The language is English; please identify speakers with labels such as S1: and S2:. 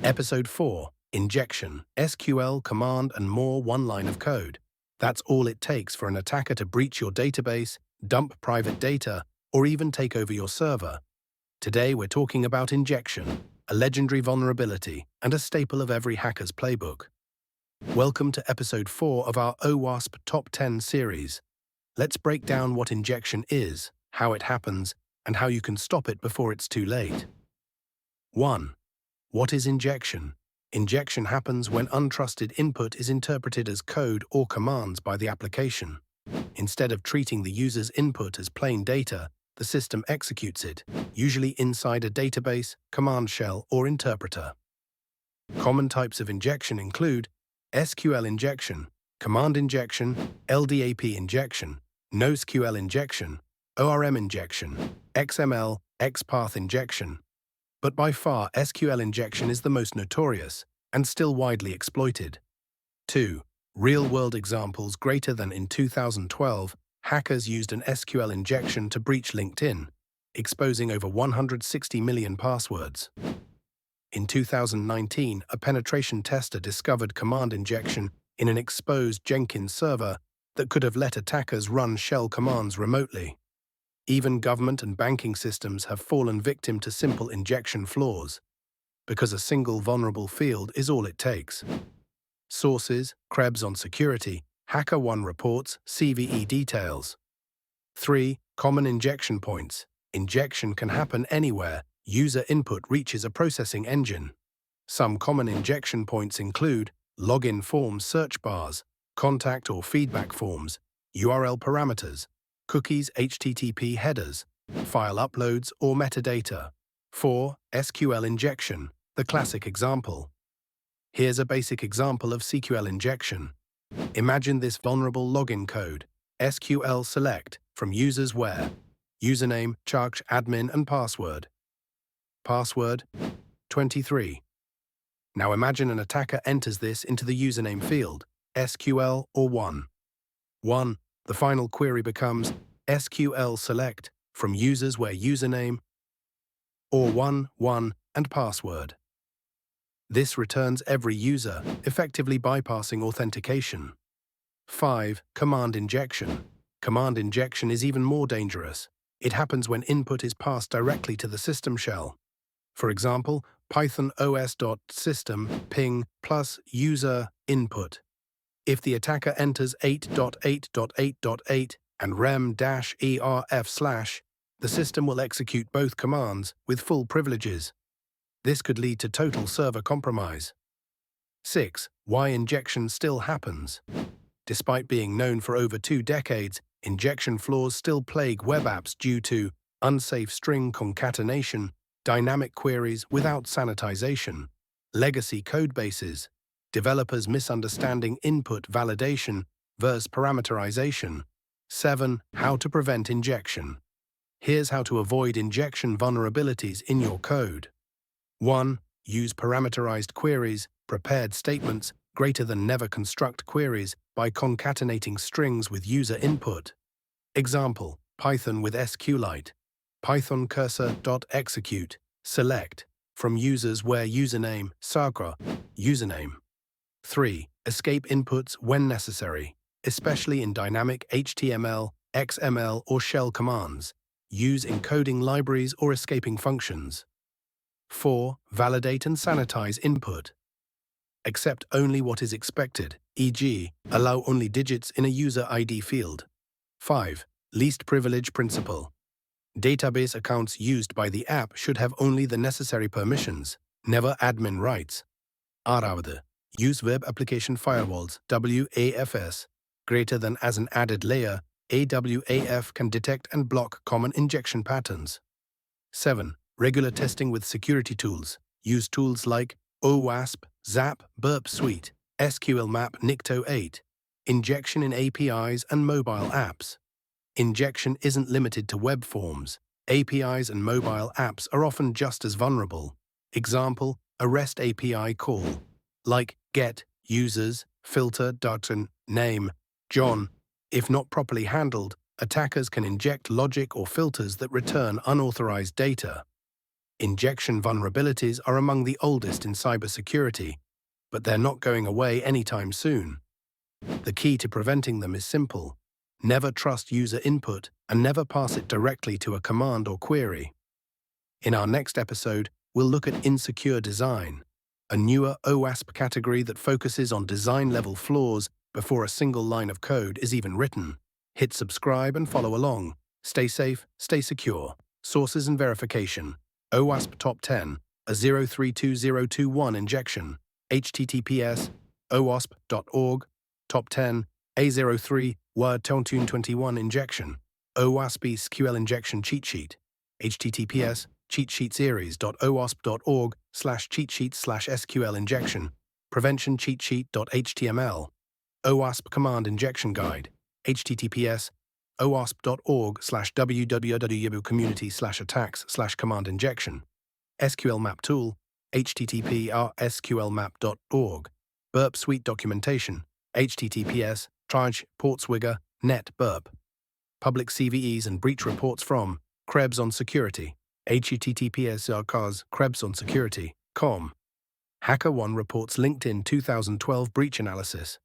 S1: Episode 4, Injection, SQL, Command and More, one line of code. That's all it takes for an attacker to breach your database, dump private data, or even take over your server. Today we're talking about injection, a legendary vulnerability and a staple of every hacker's playbook. Welcome to Episode 4 of our OWASP Top 10 series. Let's break down what injection is, how it happens, and how you can stop it before it's too late. 1. What is injection? Injection happens when untrusted input is interpreted as code or commands by the application. Instead of treating the user's input as plain data, the system executes it, usually inside a database, command shell, or interpreter. Common types of injection include SQL injection, command injection, LDAP injection, NoSQL injection, ORM injection, XML, XPath injection. But by far, SQL injection is the most notorious and still widely exploited. 2. Real-world examples. Greater than in 2012, hackers used an SQL injection to breach LinkedIn, exposing over 160 million passwords. In 2019, a penetration tester discovered command injection in an exposed Jenkins server that could have let attackers run shell commands remotely. Even government and banking systems have fallen victim to simple injection flaws, because a single vulnerable field is all it takes. Sources: Krebs on security, HackerOne reports, CVE details. 3. Common injection points. Injection can happen anywhere user input reaches a processing engine. Some common injection points include login forms, search bars, contact or feedback forms, URL parameters, cookies, HTTP headers, file uploads, or metadata. 4. SQL injection, the classic example. Here's a basic example of SQL injection. Imagine this vulnerable login code, SQL select, from users where username, charge admin, and password. Password 23. Now imagine an attacker enters this into the username field, SQL or 1. The final query becomes SQL select from users where username or 1 and password. This returns every user, effectively bypassing authentication. 5. Command injection. Command injection is even more dangerous. It happens when input is passed directly to the system shell. For example, Python os.system ping plus user input. If the attacker enters 8.8.8.8 and rem-erf/, the system will execute both commands with full privileges. This could lead to total server compromise. 6. Why injection still happens. Despite being known for over 2 decades, injection flaws still plague web apps due to unsafe string concatenation, dynamic queries without sanitization, legacy codebases, developers misunderstanding input validation versus parameterization. 7. How to prevent injection. Here's how to avoid injection vulnerabilities in your code. 1. Use parameterized queries, prepared statements, greater than never construct queries by concatenating strings with user input. Example, Python with SQLite. Python cursor.execute, select, from users where username, Sakra, username. 3. Escape inputs when necessary, especially in dynamic HTML, XML, or shell commands. Use encoding libraries or escaping functions. 4. Validate and sanitize input. Accept only what is expected, e.g., allow only digits in a user ID field. 5. Least privilege principle. Database accounts used by the app should have only the necessary permissions, never admin rights. 6. Use web application firewalls, WAFs, greater than as an added layer. WAF can detect and block common injection patterns. 7. Regular testing with security tools. Use tools like OWASP, ZAP, Burp Suite, SQL Map, Nikto8. Injection in APIs and mobile apps. Injection isn't limited to web forms. APIs and mobile apps are often just as vulnerable. Example, a REST API call, like get, users, filter, name, John. If not properly handled, attackers can inject logic or filters that return unauthorized data. Injection vulnerabilities are among the oldest in cybersecurity, but they're not going away anytime soon. The key to preventing them is simple. Never trust user input and never pass it directly to a command or query. In our next episode, we'll look at insecure design, a newer OWASP category that focuses on design-level flaws before a single line of code is even written. Hit subscribe and follow along. Stay safe, stay secure. Sources and verification. OWASP Top 10, a 032021 injection. https owasp.org. Top 10, A03, Word Tone 21 injection. OWASP SQL injection cheat sheet. https cheatsheetseries.owasp.org/cheatsheets/SQL injection. Prevention cheatsheet.html. OWASP command injection guide. https owasp.org/www.community/attacks/command injection. SQL map tool. http://sqlmap.org. Burp suite documentation. https portswigger net burp. Public CVEs and breach reports from Krebs on Security. https krebsonsecurity.com. HackerOne reports LinkedIn 2012 breach analysis.